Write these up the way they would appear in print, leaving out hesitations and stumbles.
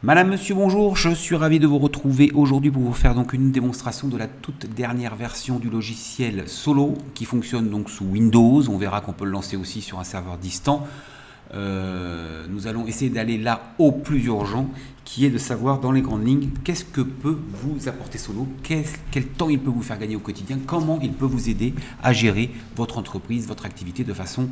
Madame, monsieur, bonjour, je suis ravi de vous retrouver aujourd'hui pour vous faire donc une démonstration de la toute dernière version du logiciel Solo qui fonctionne donc sous Windows. On verra qu'on peut le lancer aussi sur un serveur distant. Nous allons essayer d'aller là au plus urgent, qui est de savoir dans les grandes lignes qu'est-ce que peut vous apporter Solo, quel temps il peut vous faire gagner au quotidien, comment il peut vous aider à gérer votre entreprise, votre activité de façon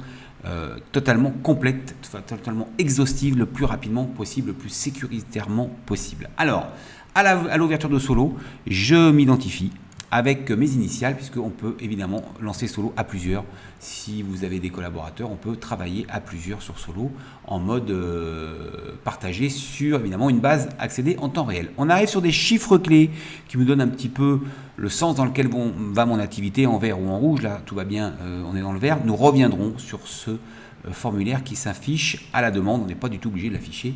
totalement complète, totalement exhaustive, le plus rapidement possible, le plus sécuritairement possible. Alors, à l'ouverture de Solo, je m'identifie avec mes initiales, puisqu'on peut évidemment lancer Solo à plusieurs. Si vous avez des collaborateurs, on peut travailler à plusieurs sur Solo en mode partagé sur évidemment une base accédée en temps réel. On arrive sur des chiffres clés qui me donnent un petit peu le sens dans lequel va mon activité, en vert ou en rouge. Là, tout va bien, on est dans le vert. Nous reviendrons sur ce formulaire qui s'affiche à la demande. On n'est pas du tout obligé de l'afficher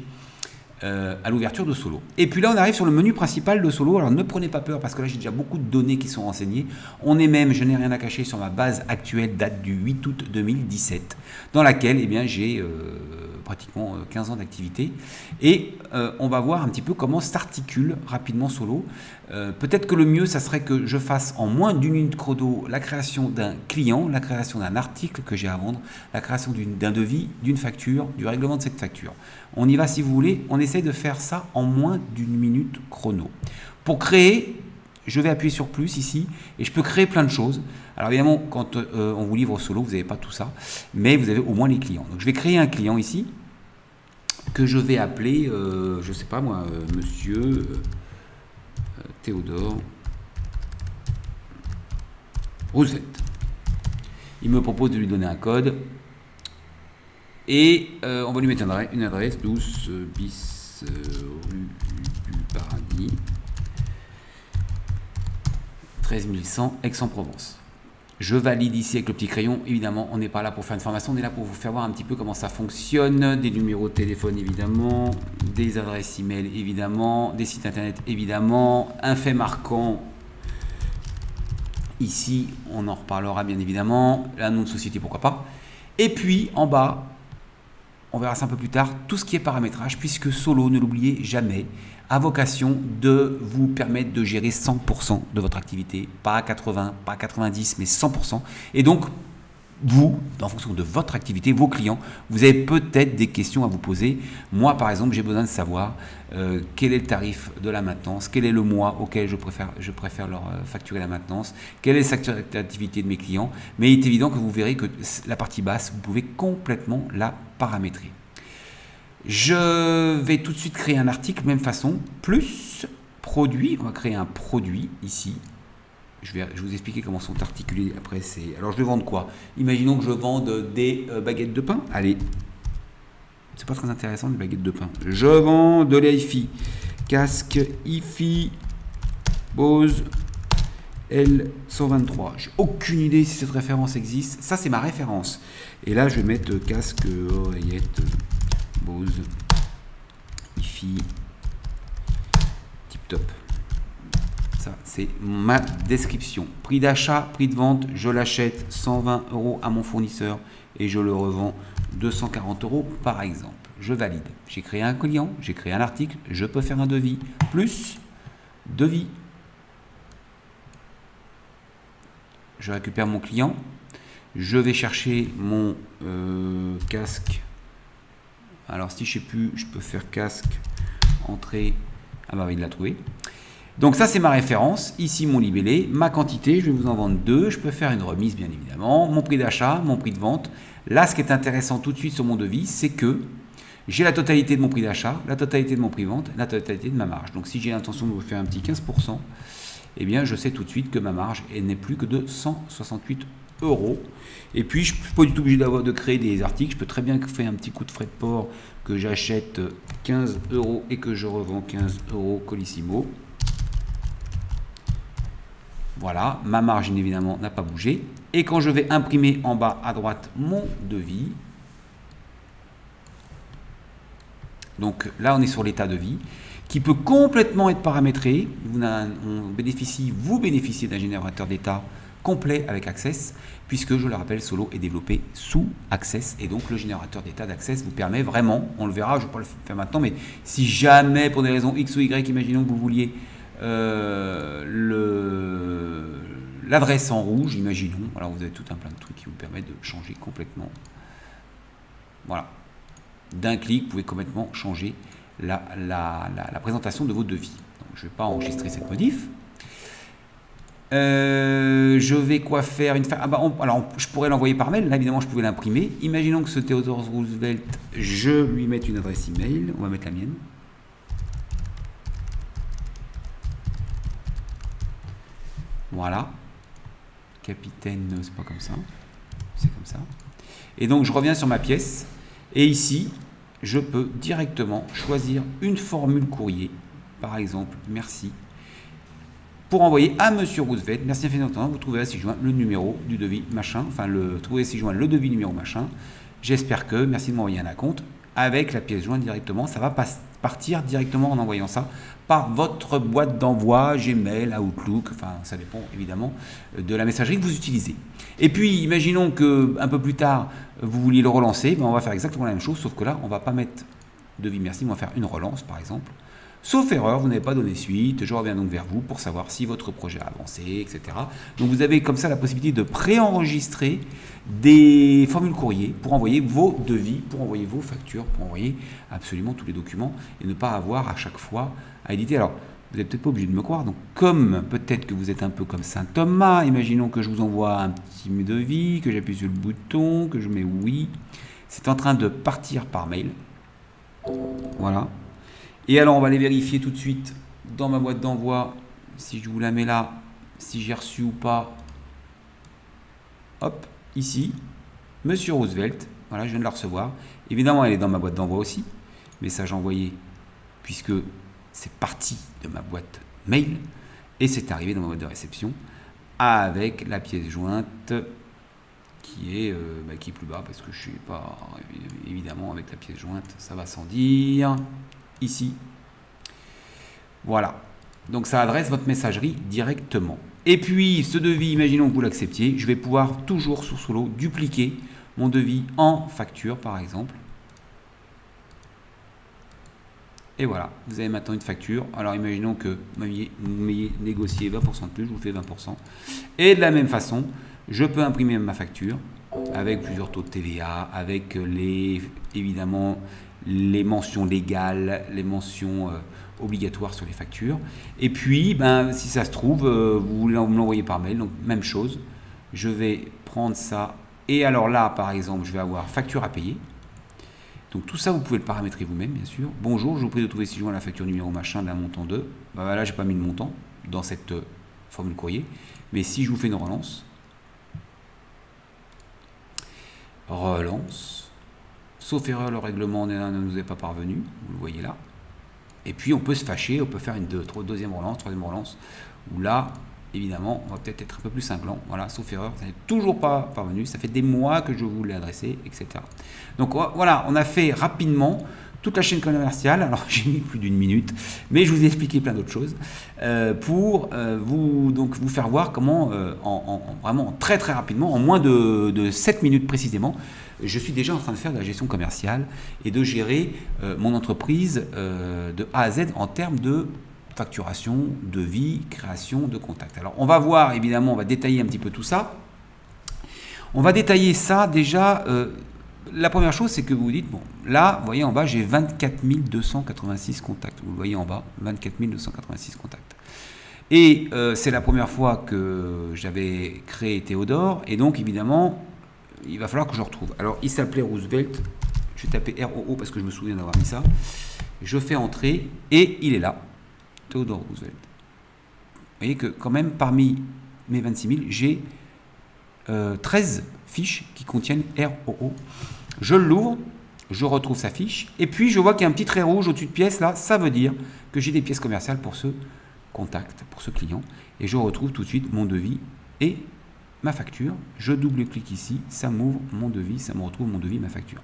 à l'ouverture de Solo. Et puis là, on arrive sur le menu principal de Solo. Alors ne prenez pas peur parce que là, j'ai déjà beaucoup de données qui sont renseignées. On est même, je n'ai rien à cacher, sur ma base actuelle, date du 8 août 2017, dans laquelle eh bien, j'ai pratiquement 15 ans d'activité. Et on va voir un petit peu comment s'articule rapidement Solo. Peut-être que le mieux, ça serait que je fasse en moins d'une minute chrono la création d'un client, la création d'un article que j'ai à vendre, la création d'un devis, d'une facture, du règlement de cette facture. On y va si vous voulez, on essaye de faire ça en moins d'une minute chrono. Pour créer, je vais appuyer sur plus ici et je peux créer plein de choses. Alors évidemment, quand on vous livre Solo, vous n'avez pas tout ça, mais vous avez au moins les clients. Donc je vais créer un client ici que je vais appeler, je ne sais pas moi, monsieur Théodore Roussette. Il me propose de lui donner un code. Et on va lui mettre une adresse 12 bis rue du Paradis 13 100 Aix-en-Provence. Je valide ici avec le petit crayon. Évidemment, on n'est pas là pour faire une formation, on est là pour vous faire voir un petit peu comment ça fonctionne. Des numéros de téléphone évidemment, des adresses email évidemment, des sites internet évidemment, un fait marquant. Ici, on en reparlera bien évidemment, un nom de société pourquoi pas. Et puis en bas, on verra ça un peu plus tard, tout ce qui est paramétrage, puisque Solo, ne l'oubliez jamais, a vocation de vous permettre de gérer 100% de votre activité, pas 80, pas 90, mais 100%. Et donc, vous, en fonction de votre activité, vos clients, vous avez peut-être des questions à vous poser. Moi, par exemple, j'ai besoin de savoir quel est le tarif de la maintenance, quel est le mois auquel je préfère leur facturer la maintenance, quelle est le secteur d'activité de mes clients. Mais il est évident que vous verrez que la partie basse, vous pouvez complètement la paramétrer. Je vais tout de suite créer un article, même façon, plus produit. On va créer un produit ici. Je vais vous expliquer comment sont articulés après. Alors je vais vendre quoi? Imaginons que je vende des baguettes de pain. Allez, c'est pas très intéressant des baguettes de pain. Je vends de l'hi-fi, casque hi-fi, Bose L123. J'ai aucune idée si cette référence existe. Ça c'est ma référence. Et là je vais mettre casque, oreillette, Bose hi-fi, tip top. Ça, c'est ma description. Prix d'achat, prix de vente, je l'achète 120 € à mon fournisseur et je le revends 240 € par exemple. Je valide. J'ai créé un client, j'ai créé un article, je peux faire un devis, plus devis. Je récupère mon client, je vais chercher mon casque. Alors si je ne sais plus, je peux faire casque, entrée. Ah bah oui, il l'a trouvé. Donc ça c'est ma référence, ici mon libellé, ma quantité, je vais vous en vendre 2, je peux faire une remise bien évidemment, mon prix d'achat, mon prix de vente. Là ce qui est intéressant tout de suite sur mon devis, c'est que j'ai la totalité de mon prix d'achat, la totalité de mon prix de vente, la totalité de ma marge. Donc si j'ai l'intention de vous faire un petit 15%, eh bien je sais tout de suite que ma marge n'est plus que de 168 €. Et puis je ne suis pas du tout obligé de créer des articles, je peux très bien faire un petit coup de frais de port que j'achète 15 € et que je revends 15 € Colissimo. Voilà, ma marge évidemment n'a pas bougé. Et quand je vais imprimer en bas à droite mon devis, donc là on est sur l'état devis, qui peut complètement être paramétré. Vous bénéficiez d'un générateur d'état complet avec Access, puisque je le rappelle, Solo est développé sous Access, et donc le générateur d'état d'Access vous permet vraiment, on le verra, je ne vais pas le faire maintenant, mais si jamais pour des raisons X ou Y, imaginons que vous vouliez l'adresse en rouge, imaginons, alors vous avez tout un plein de trucs qui vous permettent de changer complètement, voilà, d'un clic, vous pouvez complètement changer la présentation de vos devis. Donc, je ne vais pas enregistrer cette modif. Je vais quoi faire alors je pourrais l'envoyer par mail, là évidemment je pouvais l'imprimer. Imaginons que ce Theodore Roosevelt, je lui mette une adresse email, on va mettre la mienne. Voilà. Capitaine, c'est pas comme ça, c'est comme ça. Et donc je reviens sur ma pièce, et ici, je peux directement choisir une formule courrier, par exemple, merci, pour envoyer à Monsieur Roosevelt, merci infiniment, vous trouvez ci-joint le numéro du devis machin, enfin, trouvez ci-joint le devis numéro machin, j'espère que, merci de m'envoyer un acompte, avec la pièce jointe directement, ça va partir directement en envoyant ça par votre boîte d'envoi, Gmail, Outlook, enfin ça dépend évidemment de la messagerie que vous utilisez. Et puis imaginons que un peu plus tard vous vouliez le relancer, on va faire exactement la même chose, sauf que là on va pas mettre devis merci, on va faire une relance par exemple. Sauf erreur, vous n'avez pas donné suite, je reviens donc vers vous pour savoir si votre projet a avancé, etc. Donc vous avez comme ça la possibilité de préenregistrer des formules courrier pour envoyer vos devis, pour envoyer vos factures, pour envoyer absolument tous les documents et ne pas avoir à chaque fois à éditer. Alors, vous n'êtes peut-être pas obligé de me croire, donc comme peut-être que vous êtes un peu comme Saint Thomas, imaginons que je vous envoie un petit devis, que j'appuie sur le bouton, que je mets oui, c'est en train de partir par mail. Voilà. Et alors, on va aller vérifier tout de suite dans ma boîte d'envoi, si je vous la mets là, si j'ai reçu ou pas. Hop, ici, Monsieur Roosevelt, voilà, je viens de la recevoir. Évidemment, elle est dans ma boîte d'envoi aussi, message envoyé, puisque c'est parti de ma boîte mail, et c'est arrivé dans ma boîte de réception, avec la pièce jointe qui est plus bas, parce que je ne suis pas, évidemment, avec la pièce jointe, ça va sans dire. Ici, voilà, donc ça adresse votre messagerie directement. Et puis ce devis, imaginons que vous l'acceptiez, je vais pouvoir toujours sur Solo dupliquer mon devis en facture par exemple. Et voilà, vous avez maintenant une facture. Alors imaginons que vous m'ayez négocié 20% de plus, je vous fais 20%. Et de la même façon, je peux imprimer ma facture avec plusieurs taux de TVA, avec évidemment les mentions légales, les mentions obligatoires sur les factures. Et puis, si ça se trouve, vous voulez me l'envoyer par mail, donc même chose. Je vais prendre ça. Et alors là, par exemple, je vais avoir facture à payer. Donc tout ça, vous pouvez le paramétrer vous-même, bien sûr. Bonjour, je vous prie de trouver ci-joint la facture numéro machin d'un montant 2. Là, j'ai pas mis le montant dans cette formule courrier. Mais si je vous fais une relance, sauf erreur, le règlement ne nous est pas parvenu, vous le voyez là. Et puis on peut se fâcher, on peut faire une deuxième relance, troisième relance, où là, évidemment, on va peut-être être un peu plus cinglant. Voilà, sauf erreur, ça n'est toujours pas parvenu, ça fait des mois que je vous l'ai adressé, etc. Donc voilà, on a fait rapidement toute la chaîne commerciale. Alors j'ai mis plus d'une minute, mais je vous ai expliqué plein d'autres choses pour vous faire voir comment, vraiment très très rapidement, en moins de 7 minutes précisément, je suis déjà en train de faire de la gestion commerciale et de gérer mon entreprise de A à Z en termes de facturation, devis, création de contacts. Alors on va voir, évidemment, on va détailler un petit peu tout ça. On va détailler ça déjà. La première chose, c'est que vous vous dites, bon, là, vous voyez en bas, j'ai 24 286 contacts. Vous le voyez en bas, 24 286 contacts. Et c'est la première fois que j'avais créé Théodore. Et donc, évidemment, il va falloir que je le retrouve. Alors, il s'appelait Roosevelt. Je vais taper ROO parce que je me souviens d'avoir mis ça. Je fais entrer et il est là. Théodore Roosevelt. Vous voyez que quand même, parmi mes 26 000, j'ai 13 fiches qui contiennent ROO. Je l'ouvre, je retrouve sa fiche, et puis je vois qu'il y a un petit trait rouge au-dessus de pièces, là, ça veut dire que j'ai des pièces commerciales pour ce contact, pour ce client, et je retrouve tout de suite mon devis et ma facture. Je double-clique ici, ça m'ouvre mon devis, ça me retrouve mon devis, ma facture.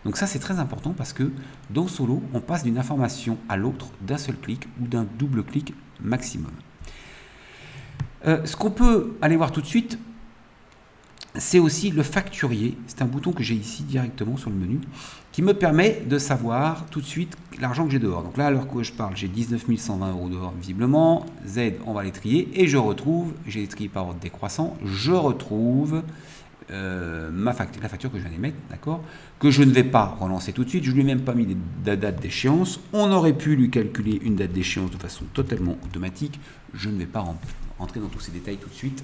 Donc ça, c'est très important parce que dans Solo, on passe d'une information à l'autre d'un seul clic ou d'un double clic maximum. Ce qu'on peut aller voir tout de suite, c'est aussi le facturier. C'est un bouton que j'ai ici directement sur le menu qui me permet de savoir tout de suite l'argent que j'ai dehors. Donc là, à l'heure que je parle, j'ai 19 120 € dehors visiblement. Z, on va les trier et je retrouve, j'ai les triés par ordre décroissant, je retrouve la facture que je viens d'émettre, d'accord, que je ne vais pas relancer tout de suite. Je ne lui ai même pas mis de date d'échéance. On aurait pu lui calculer une date d'échéance de façon totalement automatique. Je ne vais pas entrer dans tous ces détails tout de suite.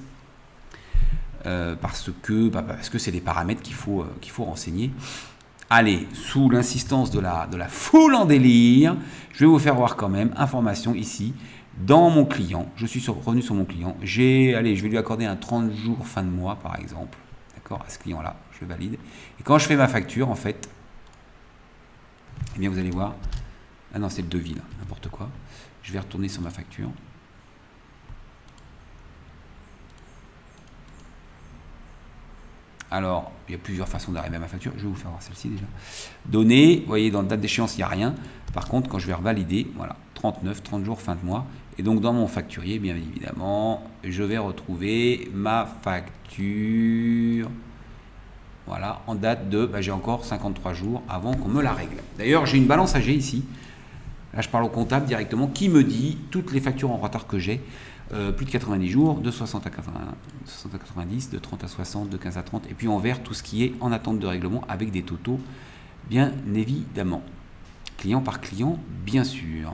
Parce que c'est des paramètres qu'il faut renseigner. Allez, sous l'insistance de la foule en délire, je vais vous faire voir quand même, information ici, dans mon client, je suis revenu sur mon client, allez, je vais lui accorder un 30 jours fin de mois par exemple, d'accord, à ce client-là, je valide. Et quand je fais ma facture, en fait, eh bien vous allez voir, ah non, c'est le devis là, n'importe quoi, je vais retourner sur ma facture. Alors, il y a plusieurs façons d'arriver à ma facture. Je vais vous faire voir celle-ci déjà. Données, vous voyez, dans la date d'échéance, il n'y a rien. Par contre, quand je vais revalider, voilà, 30 jours, fin de mois. Et donc, dans mon facturier, bien évidemment, je vais retrouver ma facture. Voilà, en date de, j'ai encore 53 jours avant qu'on me la règle. D'ailleurs, j'ai une balance AG ici. Là, je parle au comptable directement qui me dit toutes les factures en retard que j'ai. Plus de 90 jours, de 60 à 90, de 30 à 60, de 15 à 30, et puis en vert, tout ce qui est en attente de règlement avec des totaux, bien évidemment. Client par client, bien sûr.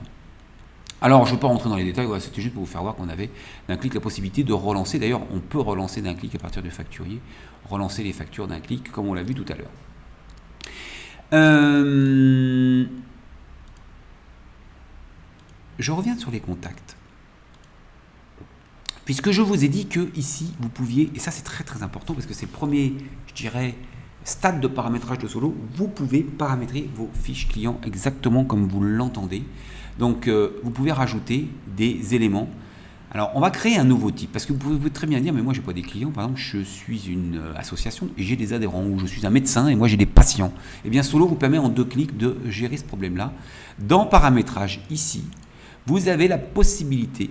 Alors, je ne veux pas rentrer dans les détails, voilà, c'était juste pour vous faire voir qu'on avait d'un clic la possibilité de relancer. D'ailleurs, on peut relancer d'un clic à partir du facturier, relancer les factures d'un clic, comme on l'a vu tout à l'heure. Je reviens sur les contacts. Puisque je vous ai dit que ici, vous pouviez, et ça c'est très très important parce que c'est le premier, je dirais, stade de paramétrage de Solo, vous pouvez paramétrer vos fiches clients exactement comme vous l'entendez. Donc, vous pouvez rajouter des éléments. Alors, on va créer un nouveau type parce que vous pouvez très bien dire, mais moi, je n'ai pas des clients. Par exemple, je suis une association et j'ai des adhérents ou je suis un médecin et moi, j'ai des patients. Eh bien, Solo vous permet en 2 clics de gérer ce problème-là. Dans paramétrage, ici, vous avez la possibilité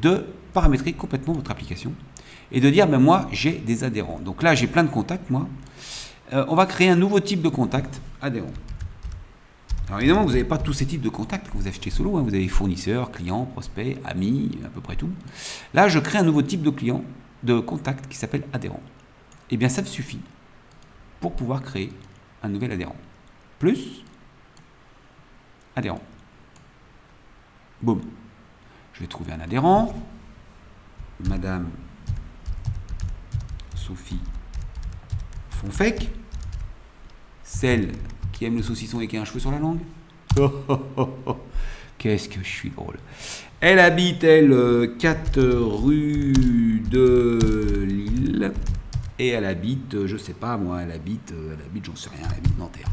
de paramétrer complètement votre application et de dire, moi, j'ai des adhérents. Donc là, j'ai plein de contacts, moi. On va créer un nouveau type de contact, adhérent. Alors évidemment, vous n'avez pas tous ces types de contacts quand vous achetez Solo. Vous avez fournisseurs, clients, prospects, amis, à peu près tout. Là, je crée un nouveau type de client, de contact qui s'appelle adhérent. Eh bien, ça me suffit pour pouvoir créer un nouvel adhérent. Plus adhérent. Boum. Je vais trouver un adhérent. Madame Sophie Fonfec, celle qui aime le saucisson et qui a un cheveu sur la langue. Qu'est-ce que je suis drôle. Elle habite, 4 rue de Lille. Et elle habite, je sais pas moi, elle habite, j'en sais rien, elle habite Nanterre.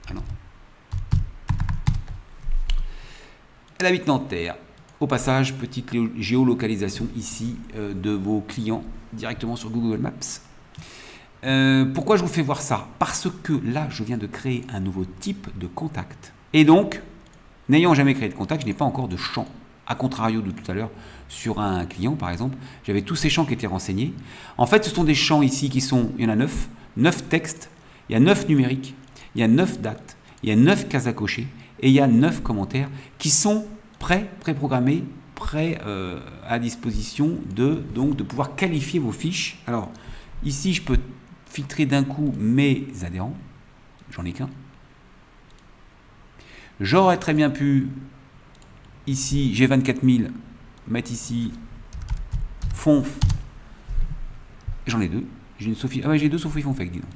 Ah non. Elle habite Nanterre. Au passage, petite géolocalisation ici de vos clients directement sur Google Maps. Pourquoi je vous fais voir ça? Parce que là, je viens de créer un nouveau type de contact. Et donc, n'ayant jamais créé de contact, je n'ai pas encore de champ. A contrario de tout à l'heure, sur un client par exemple, j'avais tous ces champs qui étaient renseignés. En fait, ce sont des champs ici qui sont, il y en a 9 textes, il y a 9 numériques, il y a 9 dates, il y a 9 cases à cocher et il y a 9 commentaires qui sont préprogrammés, prêts à disposition de pouvoir qualifier vos fiches. Alors, ici, je peux filtrer d'un coup mes adhérents. J'en ai qu'un. J'aurais très bien pu, ici, j'ai 24 000, mettre ici, Fonf. J'en ai 2. J'ai une Sophie. Ah ouais, j'ai 2 Sophie Fonfec, dis donc.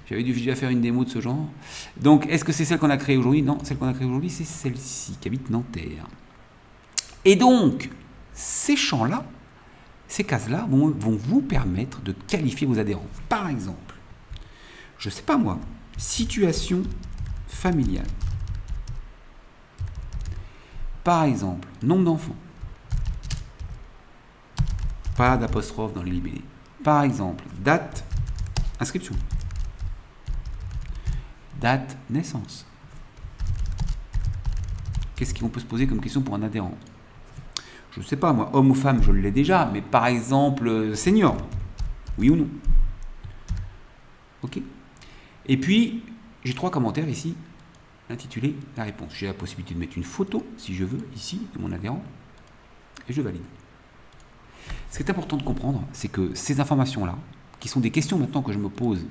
J'avais dû déjà faire une démo de ce genre. Donc, est-ce que c'est celle qu'on a créée aujourd'hui? Non, celle qu'on a créée aujourd'hui, c'est celle-ci, qui habite Nanterre. Et donc, ces champs-là, ces cases-là vont vous permettre de qualifier vos adhérents. Par exemple, je ne sais pas moi, situation familiale. Par exemple, nombre d'enfants. Pas d'apostrophe dans les libellés. Par exemple, date, inscription. Date, naissance. Qu'est-ce qu'on peut se poser comme question pour un adhérent? je ne sais pas moi, homme ou femme, je l'ai déjà, mais par exemple senior, oui ou non. Ok. Et puis, j'ai 3 commentaires ici, intitulés la réponse. J'ai la possibilité de mettre une photo, si je veux, ici, de mon adhérent, et je valide. Ce qui est important de comprendre, c'est que ces informations-là, qui sont des questions maintenant que je me pose,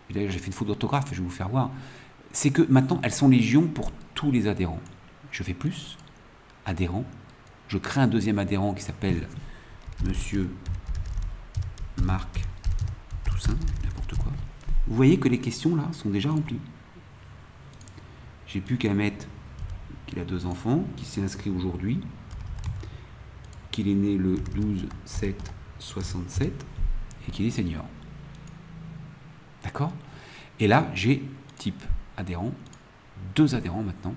et d'ailleurs j'ai fait une faute d'orthographe, je vais vous faire voir, c'est que maintenant elles sont légion pour tous les adhérents. Je fais plus, adhérent, je crée un deuxième adhérent qui s'appelle Monsieur Marc Toussaint, n'importe quoi. Vous voyez que les questions là sont déjà remplies. J'ai plus qu'à mettre qu'il a 2 enfants, qu'il s'est inscrit aujourd'hui, qu'il est né le 12/7/67 et qu'il est senior. D'accord? Et là, j'ai type adhérent, 2 adhérents maintenant,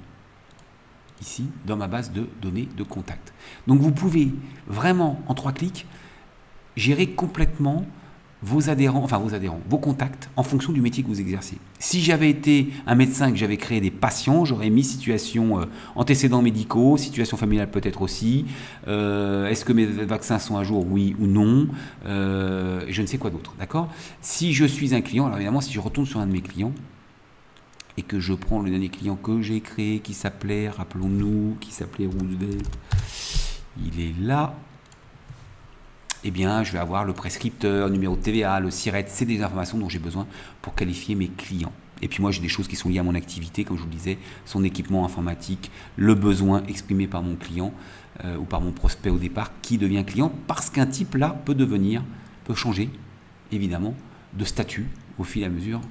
ici, dans ma base de données de contact. Donc vous pouvez vraiment, en 3 clics, gérer complètement vos adhérents, vos contacts en fonction du métier que vous exercez. Si j'avais été un médecin et que j'avais créé des patients, j'aurais mis situation antécédents médicaux, situation familiale peut-être aussi, est-ce que mes vaccins sont à jour, oui ou non, et je ne sais quoi d'autre, d'accord? Si je suis un client, alors évidemment si je retourne sur un de mes clients, et que je prends le dernier client que j'ai créé, qui s'appelait, rappelons-nous, qui s'appelait Roosevelt, il est là, eh bien, je vais avoir le prescripteur, numéro de TVA, le SIRET, c'est des informations dont j'ai besoin pour qualifier mes clients. Et puis moi, j'ai des choses qui sont liées à mon activité, comme je vous le disais, son équipement informatique, le besoin exprimé par mon client ou par mon prospect au départ, qui devient client, parce qu'un type là peut changer, évidemment, de statut au fil et à mesure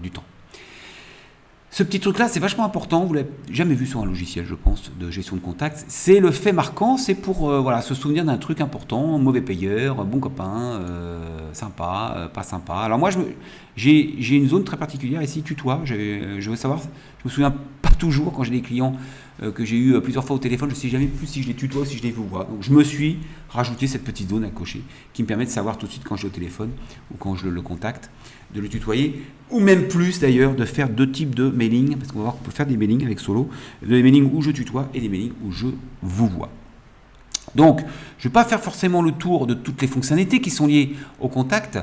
du temps. Ce petit truc-là, c'est vachement important, vous ne l'avez jamais vu sur un logiciel, je pense, de gestion de contacts. C'est le fait marquant, c'est pour se souvenir d'un truc important, mauvais payeur, bon copain, sympa, pas sympa. Alors moi, j'ai une zone très particulière ici, tutoie, je veux savoir, je me souviens pas toujours quand j'ai des clients que j'ai eu plusieurs fois au téléphone, je ne sais jamais plus si je les tutoie ou si je les vois. Donc je me suis rajouté cette petite zone à cocher qui me permet de savoir tout de suite quand je l'ai au téléphone ou quand je le contacte, de le tutoyer, ou même plus d'ailleurs, de faire 2 types de mailing, parce qu'on va voir qu'on peut faire des mailings avec Solo, des mailings où je tutoie et des mailings où je vous vois. Donc, je ne vais pas faire forcément le tour de toutes les fonctionnalités qui sont liées au contact,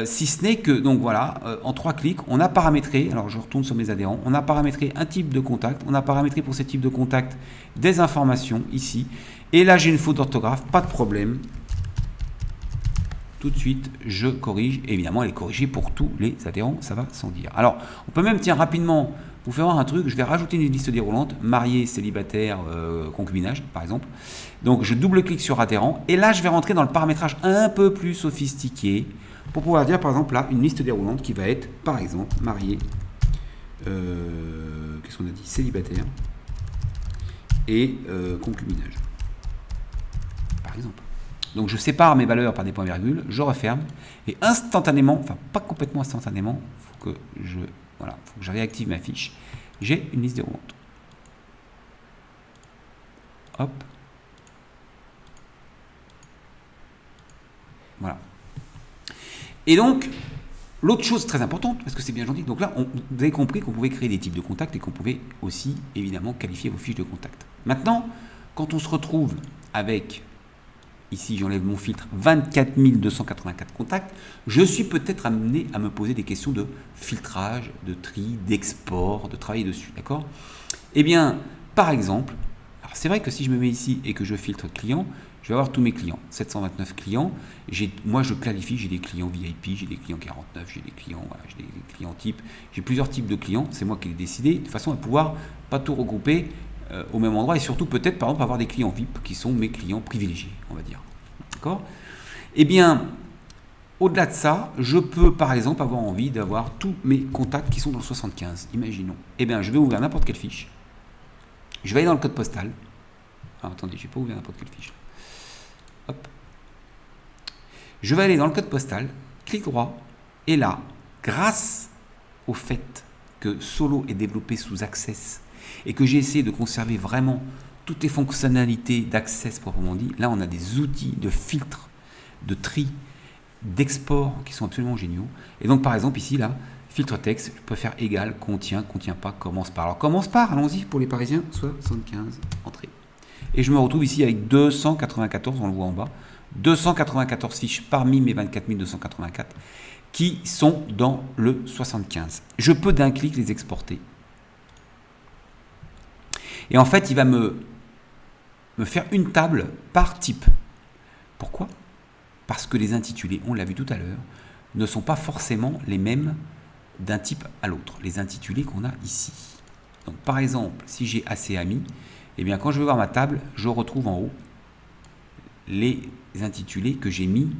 si ce n'est que, donc voilà, en 3 clics, on a paramétré, alors je retourne sur mes adhérents, on a paramétré un type de contact, on a paramétré pour ces types de contact des informations ici, et là j'ai une faute d'orthographe, pas de problème. Tout de suite, je corrige. Évidemment, elle est corrigée pour tous les adhérents, ça va sans dire. Alors, on peut même, tiens, rapidement, vous faire voir un truc. Je vais rajouter une liste déroulante, marié, célibataire, concubinage, par exemple. Donc, je double-clique sur adhérent. Et là, je vais rentrer dans le paramétrage un peu plus sophistiqué pour pouvoir dire, par exemple, là, une liste déroulante qui va être, par exemple, marié, qu'est-ce qu'on a dit, célibataire et concubinage, par exemple. Donc je sépare mes valeurs par des points-virgules, je referme, et instantanément, enfin pas complètement instantanément, faut que je réactive ma fiche, j'ai une liste déroulante. Hop. Voilà. Et donc, l'autre chose très importante, parce que c'est bien gentil, donc là, vous avez compris qu'on pouvait créer des types de contacts et qu'on pouvait aussi, évidemment, qualifier vos fiches de contact. Maintenant, quand on se retrouve avec... Ici, j'enlève mon filtre 24 284 contacts. Je suis peut-être amené à me poser des questions de filtrage, de tri, d'export, de travailler dessus. D'accord? Eh bien, par exemple, c'est vrai que si je me mets ici et que je filtre clients, je vais avoir tous mes clients. 729 clients. Moi, je qualifie, j'ai des clients VIP, j'ai des clients 49, j'ai des clients, j'ai des clients types. J'ai plusieurs types de clients. C'est moi qui l'ai décidé, de façon à pouvoir pas tout regrouper au même endroit et surtout peut-être par exemple avoir des clients VIP qui sont mes clients privilégiés, on va dire. D'accord? Eh bien, au-delà de ça, je peux par exemple avoir envie d'avoir tous mes contacts qui sont dans le 75, imaginons. Eh bien, je vais ouvrir n'importe quelle fiche. Je vais aller dans le code postal. Alors, attendez, je n'ai pas ouvert n'importe quelle fiche. Hop. Je vais aller dans le code postal, clic droit, et là, grâce au fait que Solo est développé sous Access et que j'ai essayé de conserver vraiment toutes les fonctionnalités d'Access proprement dit, là on a des outils de filtre, de tri, d'export qui sont absolument géniaux. Et donc par exemple ici, là, filtre texte, je peux faire égal, contient, contient pas, commence par. Alors commence par, allons-y pour les Parisiens, 75, entrée. Et je me retrouve ici avec 294, on le voit en bas, 294 fiches parmi mes 24 284 qui sont dans le 75. Je peux d'un clic les exporter. Et en fait, il va me faire une table par type. Pourquoi? Parce que les intitulés, on l'a vu tout à l'heure, ne sont pas forcément les mêmes d'un type à l'autre. Les intitulés qu'on a ici. Donc, par exemple, si j'ai AC Amis, eh bien, quand je vais voir ma table, je retrouve en haut les intitulés que j'ai mis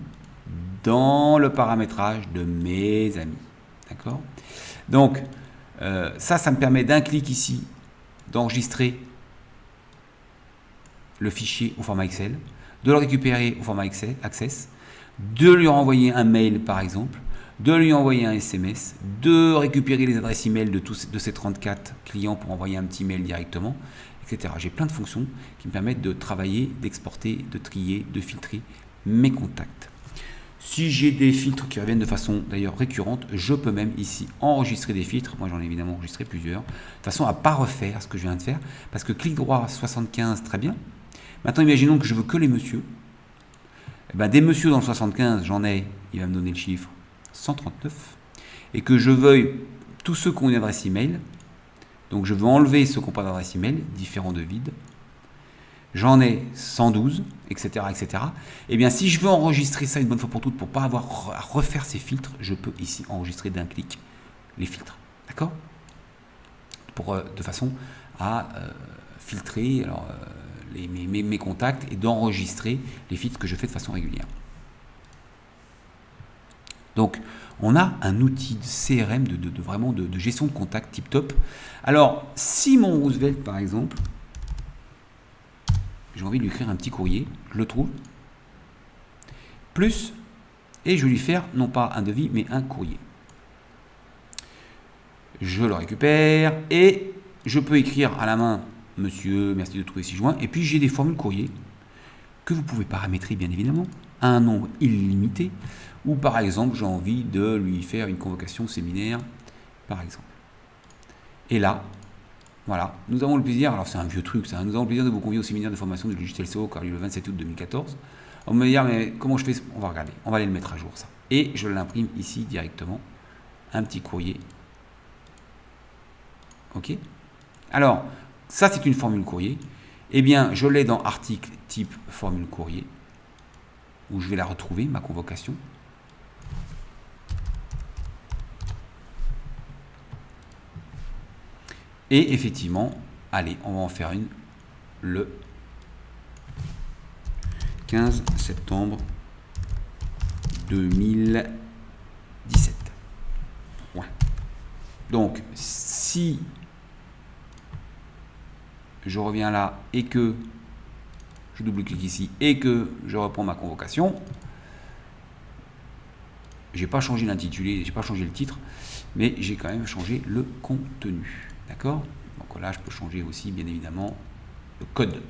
dans le paramétrage de mes amis. D'accord? Donc, ça me permet d'un clic ici d'enregistrer le fichier au format Excel, de le récupérer au format Excel, Access, de lui renvoyer un mail par exemple, de lui envoyer un SMS, de récupérer les adresses email de ces 34 clients pour envoyer un petit mail directement, etc. J'ai plein de fonctions qui me permettent de travailler, d'exporter, de trier, de filtrer mes contacts. Si j'ai des filtres qui reviennent de façon d'ailleurs récurrente, je peux même ici enregistrer des filtres. Moi j'en ai évidemment enregistré plusieurs, de façon à ne pas refaire ce que je viens de faire, parce que clic droit 75, très bien. Maintenant imaginons que je veux que les messieurs. Eh ben, des messieurs dans le 75, j'en ai, il va me donner le chiffre 139, et que je veuille tous ceux qui ont une adresse email, donc je veux enlever ceux qui n'ont pas d'adresse email, différents de vide, j'en ai 112, etc., etc. Et bien si je veux enregistrer ça une bonne fois pour toutes, pour ne pas avoir à refaire ces filtres, je peux ici enregistrer d'un clic les filtres, d'accord? De façon à filtrer mes contacts et d'enregistrer les filtres que je fais de façon régulière. Donc, on a un outil de CRM, vraiment de gestion de contact tip top. Alors, Simon Roosevelt, par exemple, j'ai envie de lui écrire un petit courrier, je le trouve, plus, et je vais lui faire, non pas un devis, mais un courrier. Je le récupère, et je peux écrire à la main, monsieur, merci de trouver ci-joint, et puis j'ai des formules courrier que vous pouvez paramétrer, bien évidemment, à un nombre illimité, ou par exemple, j'ai envie de lui faire une convocation séminaire, par exemple. Et là, voilà, nous avons le plaisir, alors c'est un vieux truc ça, nous avons le plaisir de vous convier au séminaire de formation du logiciel SEO qui a lieu le 27 août 2014. On va me dire, mais comment je fais? On va regarder, on va aller le mettre à jour ça. Et je l'imprime ici directement, un petit courrier. Ok? Alors, ça c'est une formule courrier. Eh bien, je l'ai dans article type formule courrier, où je vais la retrouver, ma convocation. Et effectivement, allez, on va en faire une le 15 septembre 2017. Ouais. Donc, si je reviens là et que je double-clique ici et que je reprends ma convocation, j'ai pas changé l'intitulé, j'ai pas changé le titre, mais j'ai quand même changé le contenu. D'accord? Donc là, je peux changer aussi, bien évidemment, le code.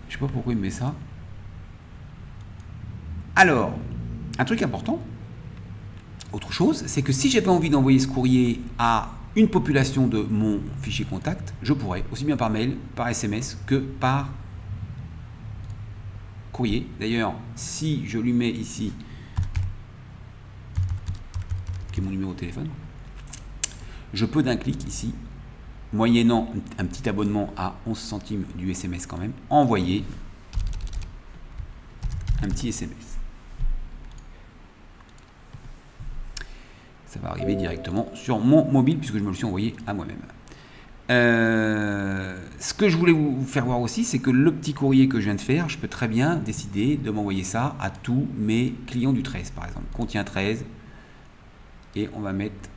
Je sais pas pourquoi il me met ça. Alors, un truc important, autre chose, c'est que si j'avais envie d'envoyer ce courrier à une population de mon fichier contact, je pourrais, aussi bien par mail, par SMS que par courrier. D'ailleurs, si je lui mets ici, qui est mon numéro de téléphone, je peux d'un clic ici, moyennant un petit abonnement à 11 centimes du SMS quand même, envoyer un petit SMS. Ça va arriver directement sur mon mobile puisque je me le suis envoyé à moi-même. Ce que je voulais vous faire voir aussi, c'est que le petit courrier que je viens de faire, je peux très bien décider de m'envoyer ça à tous mes clients du 13 par exemple. Contient 13 et on va mettre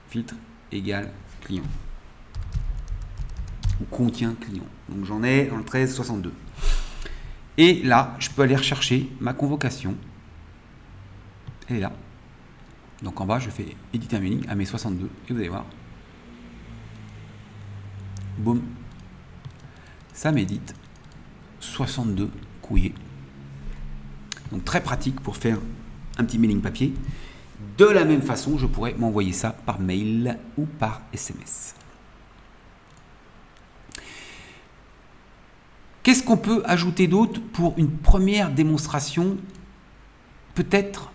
filtre égale client ou contient client. Donc j'en ai dans le 13 62. Et là, je peux aller rechercher ma convocation. Elle est là. Donc en bas, je fais éditer un mailing à mes 62 et vous allez voir. Boum, ça m'édite 62 courriers. Donc très pratique pour faire un petit mailing papier. De la même façon, je pourrais m'envoyer ça par mail ou par SMS. Qu'est-ce qu'on peut ajouter d'autre pour une première démonstration? Peut-être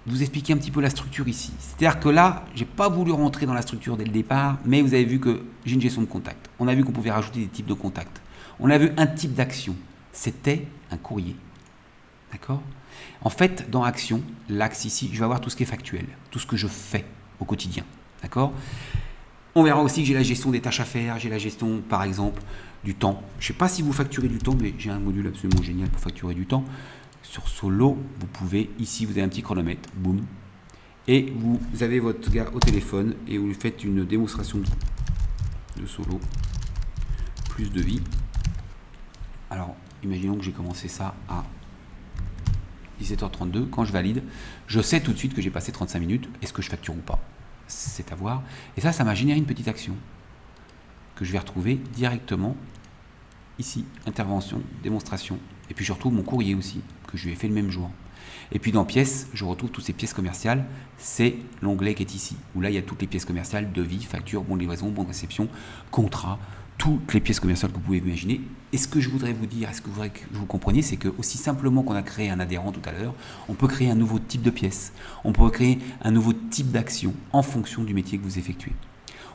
vous expliquer un petit peu la structure ici. C'est-à-dire que là, je n'ai pas voulu rentrer dans la structure dès le départ, mais vous avez vu que j'ai une gestion de contact. On a vu qu'on pouvait rajouter des types de contacts. On a vu un type d'action. C'était un courrier. D'accord? En fait, dans Action, l'axe ici, je vais avoir tout ce qui est factuel, tout ce que je fais au quotidien. D'accord? On verra aussi que j'ai la gestion des tâches à faire, j'ai la gestion, par exemple, du temps. Je ne sais pas si vous facturez du temps, mais j'ai un module absolument génial pour facturer du temps. Sur Solo, vous pouvez, ici, vous avez un petit chronomètre, boum, et vous avez votre gars au téléphone et vous lui faites une démonstration de Solo, plus de vie. Alors, imaginons que j'ai commencé ça à 17h32. Quand je valide, je sais tout de suite que j'ai passé 35 minutes. Est-ce que je facture ou pas? C'est à voir. Et ça m'a généré une petite action que je vais retrouver directement ici, intervention, démonstration. Et puis je retrouve mon courrier aussi, que je lui ai fait le même jour. Et puis dans pièces, je retrouve toutes ces pièces commerciales. C'est l'onglet qui est ici, où là il y a toutes les pièces commerciales, devis, facture, bon de livraison, bon de réception, contrat, toutes les pièces commerciales que vous pouvez imaginer. Et ce que je voudrais vous dire, ce que je voudrais que vous compreniez, c'est que aussi simplement qu'on a créé un adhérent tout à l'heure, on peut créer un nouveau type de pièce, on peut créer un nouveau type d'action en fonction du métier que vous effectuez.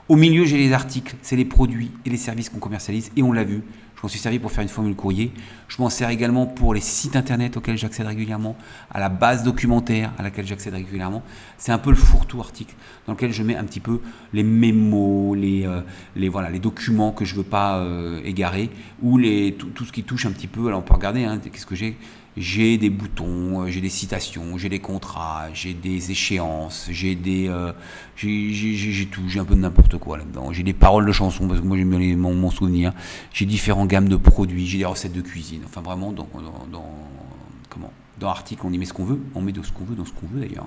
Au milieu, j'ai les articles, c'est les produits et les services qu'on commercialise, et on l'a vu. Je m'en suis servi pour faire une formule courrier. Je m'en sers également pour les sites internet auxquels j'accède régulièrement, à la base documentaire à laquelle j'accède régulièrement. C'est un peu le fourre-tout article dans lequel je mets un petit peu les mémos, les documents que je ne veux pas égarer, ou tout ce qui touche un petit peu. Alors on peut regarder, hein, qu'est-ce que j'ai? J'ai des boutons, j'ai des citations, j'ai des contrats, j'ai des échéances, j'ai tout, j'ai un peu de n'importe quoi là-dedans. J'ai des paroles de chansons, parce que moi j'aime bien mon souvenir. J'ai différentes gammes de produits, j'ai des recettes de cuisine. Enfin vraiment, dans article, on y met ce qu'on veut, on met de ce qu'on veut dans ce qu'on veut d'ailleurs.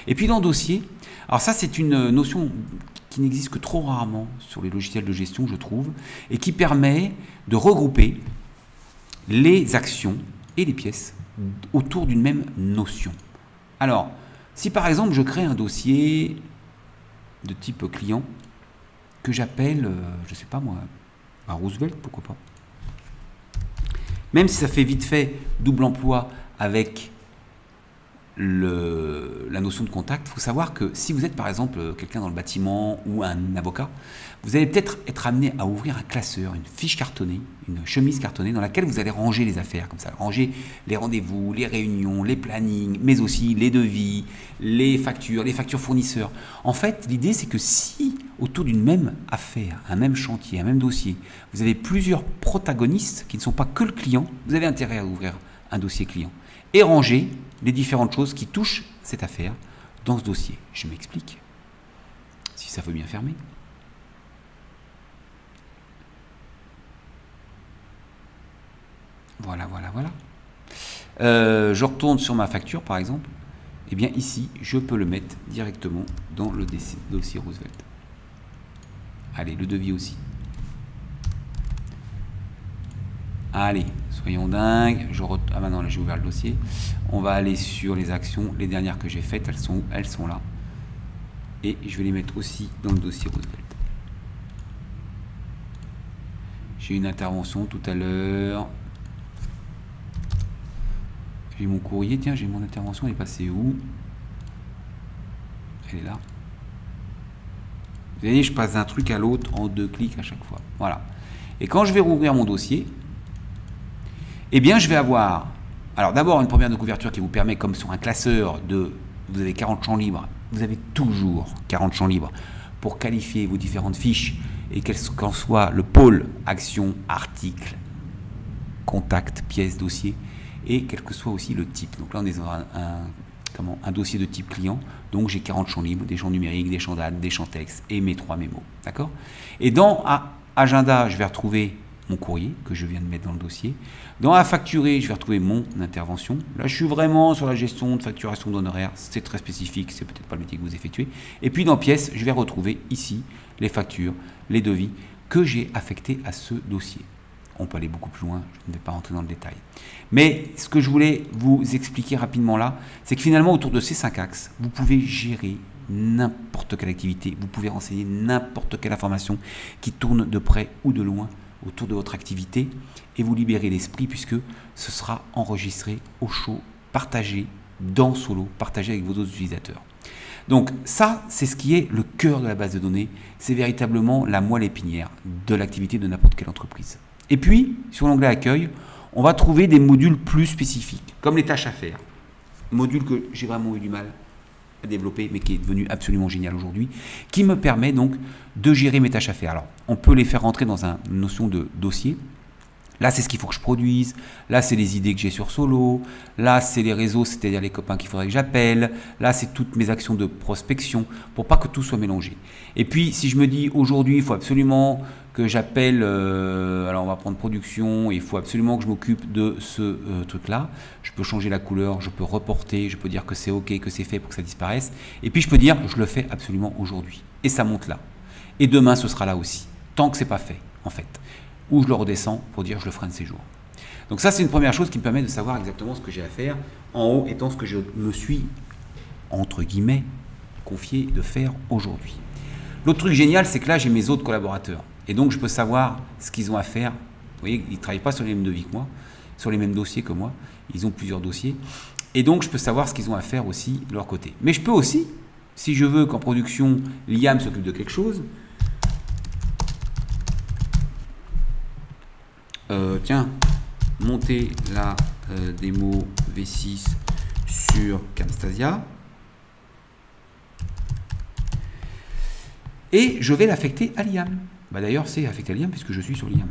Et puis dans dossier, alors ça c'est une notion qui n'existe que trop rarement sur les logiciels de gestion, je trouve, et qui permet de regrouper les actions et les pièces autour d'une même notion. Alors, si par exemple je crée un dossier de type client que j'appelle, je sais pas moi, Roosevelt, pourquoi pas. Même si ça fait vite fait double emploi avec la notion de contact, il faut savoir que si vous êtes par exemple quelqu'un dans le bâtiment ou un avocat, vous allez peut-être être amené à ouvrir un classeur, une fiche cartonnée, une chemise cartonnée dans laquelle vous allez ranger les affaires, comme ça, ranger les rendez-vous, les réunions, les plannings, mais aussi les devis, les factures fournisseurs. En fait, l'idée c'est que si autour d'une même affaire, un même chantier, un même dossier, vous avez plusieurs protagonistes qui ne sont pas que le client, vous avez intérêt à ouvrir un dossier client et ranger les différentes choses qui touchent cette affaire dans ce dossier. Je m'explique, si ça veut bien fermer. Voilà. Je retourne sur ma facture, par exemple. Et bien ici, je peux le mettre directement dans le dossier Roosevelt. Allez, le devis aussi. Allez, soyons dingues. Ah maintenant, là, j'ai ouvert le dossier. On va aller sur les actions. Les dernières que j'ai faites, elles sont où? Elles sont là. Et je vais les mettre aussi dans le dossier Roosevelt. J'ai une intervention tout à l'heure. J'ai mon courrier, tiens, j'ai mon intervention, elle est passée où? Elle est là. Vous voyez, je passe d'un truc à l'autre en 2 clics à chaque fois. Voilà. Et quand je vais rouvrir mon dossier, eh bien, je vais avoir, alors d'abord une première de couverture qui vous permet, comme sur un classeur, vous avez 40 champs libres, vous avez toujours 40 champs libres pour qualifier vos différentes fiches et qu'en soit le pôle, action, article, contact, pièce, dossier, et quel que soit aussi le type. Donc là, on est dans un dossier de type client, donc j'ai 40 champs libres, des champs numériques, des champs dates, des champs texte et mes 3 mémos. D'accord? Et dans agenda, je vais retrouver mon courrier que je viens de mettre dans le dossier. Dans à facturer, je vais retrouver mon intervention. Là, je suis vraiment sur la gestion de facturation d'honoraires. C'est très spécifique, c'est peut-être pas le métier que vous effectuez. Et puis dans pièces, je vais retrouver ici les factures, les devis que j'ai affectés à ce dossier. On peut aller beaucoup plus loin, je ne vais pas rentrer dans le détail. Mais ce que je voulais vous expliquer rapidement là, c'est que finalement, autour de ces 5 axes, vous pouvez gérer n'importe quelle activité, vous pouvez renseigner n'importe quelle information qui tourne de près ou de loin autour de votre activité et vous libérer l'esprit puisque ce sera enregistré au chaud, partagé dans Solo, partagé avec vos autres utilisateurs. Donc ça, c'est ce qui est le cœur de la base de données, c'est véritablement la moelle épinière de l'activité de n'importe quelle entreprise. Et puis, sur l'onglet accueil, on va trouver des modules plus spécifiques, comme les tâches à faire. Module que j'ai vraiment eu du mal à développer, mais qui est devenu absolument génial aujourd'hui, qui me permet donc de gérer mes tâches à faire. Alors, on peut les faire rentrer dans une notion de dossier. Là, c'est ce qu'il faut que je produise. Là, c'est les idées que j'ai sur Solo. Là, c'est les réseaux, c'est-à-dire les copains qu'il faudrait que j'appelle. Là, c'est toutes mes actions de prospection pour pas que tout soit mélangé. Et puis, si je me dis aujourd'hui, il faut absolument que j'appelle, alors on va prendre production, et il faut absolument que je m'occupe de ce truc-là. Je peux changer la couleur, je peux reporter, je peux dire que c'est OK, que c'est fait pour que ça disparaisse. Et puis, je peux dire, je le fais absolument aujourd'hui. Et ça monte là. Et demain, ce sera là aussi. Tant que c'est pas fait, en fait. Ou je le redescends pour dire je le ferai un de ces jours. Donc ça, c'est une première chose qui me permet de savoir exactement ce que j'ai à faire, en haut étant ce que je me suis, entre guillemets, confié de faire aujourd'hui. L'autre truc génial, c'est que là, j'ai mes autres collaborateurs. Et donc, je peux savoir ce qu'ils ont à faire. Vous voyez, ils ne travaillent pas sur les mêmes devis que moi, sur les mêmes dossiers que moi. Ils ont plusieurs dossiers. Et donc, je peux savoir ce qu'ils ont à faire aussi de leur côté. Mais je peux aussi, si je veux qu'en production, Liam s'occupe de quelque chose, tiens, monter la démo V6 sur Camtasia et je vais l'affecter à Liam. Bah d'ailleurs, c'est affecté à Liam puisque je suis sur Liam.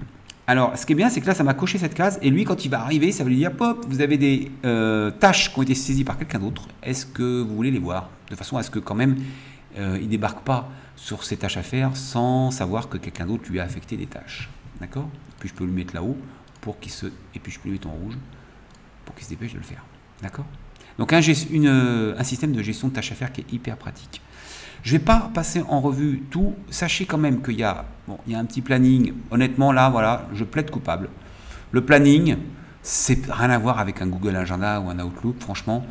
Alors, ce qui est bien, c'est que là, ça m'a coché cette case et lui, quand il va arriver, ça va lui dire pop, vous avez des tâches qui ont été saisies par quelqu'un d'autre. Est-ce que vous voulez les voir? De façon à ce que quand même, il débarque pas sur ces tâches à faire sans savoir que quelqu'un d'autre lui a affecté des tâches. D'accord? Puis je peux le mettre là-haut pour qu'il se... Et puis je peux le mettre en rouge pour qu'il se dépêche de le faire. D'accord? Donc un système de gestion de tâches à faire qui est hyper pratique. Je ne vais pas passer en revue tout. Sachez quand même qu'il y a, il y a un petit planning. Honnêtement, là, voilà, je plaide coupable. Le planning, c'est rien à voir avec un Google Agenda ou un Outlook. Franchement,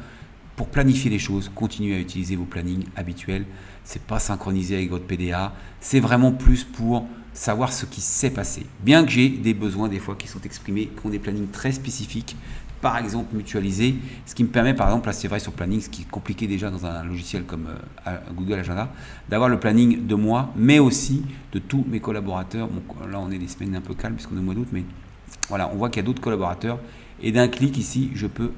pour planifier les choses, continuez à utiliser vos plannings habituels. C'est pas synchronisé avec votre PDA. C'est vraiment plus pour savoir ce qui s'est passé. Bien que j'ai des besoins des fois qui sont exprimés, qui ont des plannings très spécifiques, par exemple mutualisés, ce qui me permet par exemple, là c'est vrai sur planning, ce qui est compliqué déjà dans un logiciel comme Google Agenda, d'avoir le planning de moi, mais aussi de tous mes collaborateurs. Bon, là on est des semaines un peu calmes puisqu'on est au mois d'août, mais voilà, on voit qu'il y a d'autres collaborateurs et d'un clic ici, je peux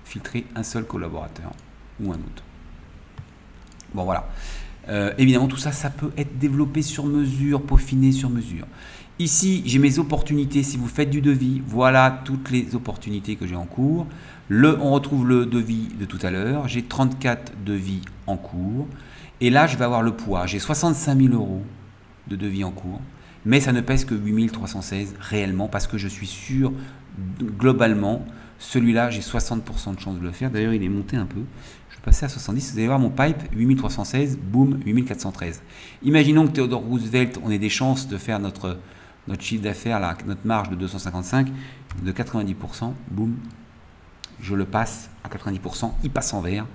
filtrer un seul collaborateur ou un autre. Bon voilà. Évidemment, tout ça, ça peut être développé sur mesure, peaufiné sur mesure. Ici, j'ai mes opportunités. Si vous faites du devis, voilà toutes les opportunités que j'ai en cours. On retrouve le devis de tout à l'heure. J'ai 34 devis en cours. Et là, je vais avoir le poids. J'ai 65 000 € de devis en cours. Mais ça ne pèse que 8 316 réellement parce que je suis sûr, globalement, celui-là, j'ai 60% de chance de le faire. D'ailleurs, il est monté un peu. Passer à 70, vous allez voir mon pipe 8316, boum, 8413. Imaginons que Theodore Roosevelt, on ait des chances de faire notre chiffre d'affaires, notre marge de 255, de 90%, boum, je le passe à 90%, il passe en vert,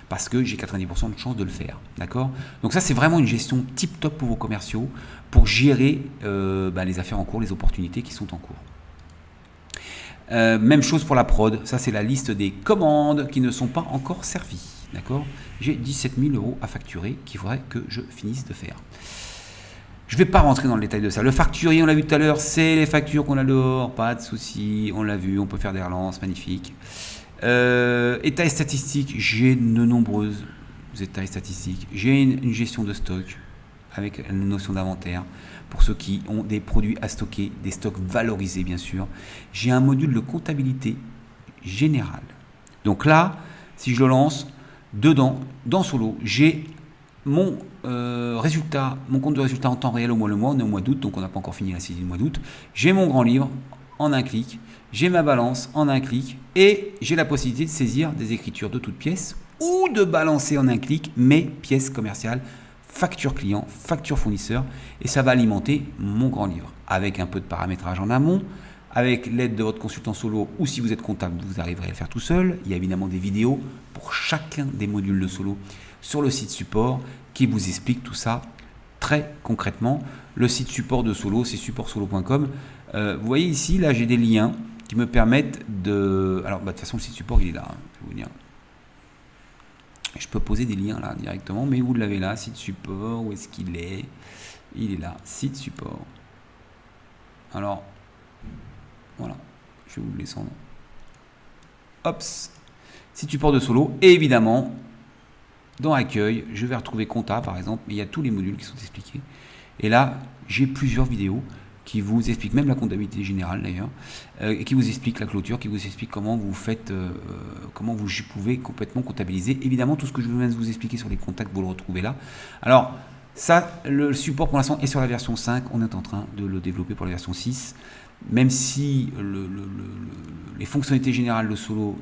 parce que j'ai 90% de chance de le faire. D'accord? Donc ça, c'est vraiment une gestion tip-top pour vos commerciaux, pour gérer les affaires en cours, les opportunités qui sont en cours. Même chose pour la prod, ça c'est la liste des commandes qui ne sont pas encore servies. D'accord? J'ai 17 000 € à facturer qu'il faudrait que je finisse de faire. Je ne vais pas rentrer dans le détail de ça. Le facturier, on l'a vu tout à l'heure, c'est les factures qu'on a dehors, pas de souci, on l'a vu, on peut faire des relances, magnifique. État et statistiques, j'ai de nombreuses états et statistiques. J'ai une gestion de stock avec une notion d'inventaire pour ceux qui ont des produits à stocker, des stocks valorisés bien sûr. J'ai un module de comptabilité générale. Donc là, si je le lance, dedans, dans Solo, j'ai mon résultat, mon compte de résultat en temps réel le mois, on est au mois d'août, donc on n'a pas encore fini la saisie du mois d'août. J'ai mon grand livre en un clic, j'ai ma balance en un clic et j'ai la possibilité de saisir des écritures de toutes pièces ou de balancer en un clic mes pièces commerciales, facture client, facture fournisseur et ça va alimenter mon grand livre avec un peu de paramétrage en amont, avec l'aide de votre consultant solo, ou si vous êtes comptable, vous arriverez à le faire tout seul. Il y a évidemment des vidéos pour chacun des modules de solo sur le site support qui vous explique tout ça très concrètement. Le site support de Solo, c'est supportsolo.com. Vous voyez ici, là j'ai des liens qui me permettent de... Alors de toute façon le site support il est là, hein, je vais vous dire. Je peux poser des liens là directement, mais vous l'avez là, site support, où est-ce qu'il est? Il est là, site support. Alors, voilà, je vais vous le descendre. Hop, site support de Solo, et évidemment, dans Accueil, je vais retrouver Compta par exemple, il y a tous les modules qui sont expliqués. Et là, j'ai plusieurs vidéos qui vous expliquent, même la comptabilité générale d'ailleurs, et qui vous expliquent la clôture, qui vous expliquent comment vous faites, comment vous pouvez complètement comptabiliser. Évidemment, tout ce que je viens de vous expliquer sur les contacts, vous le retrouvez là. Alors, ça, le support pour l'instant est sur la version 5, on est en train de le développer pour la version 6. Même si les fonctionnalités générales de Solo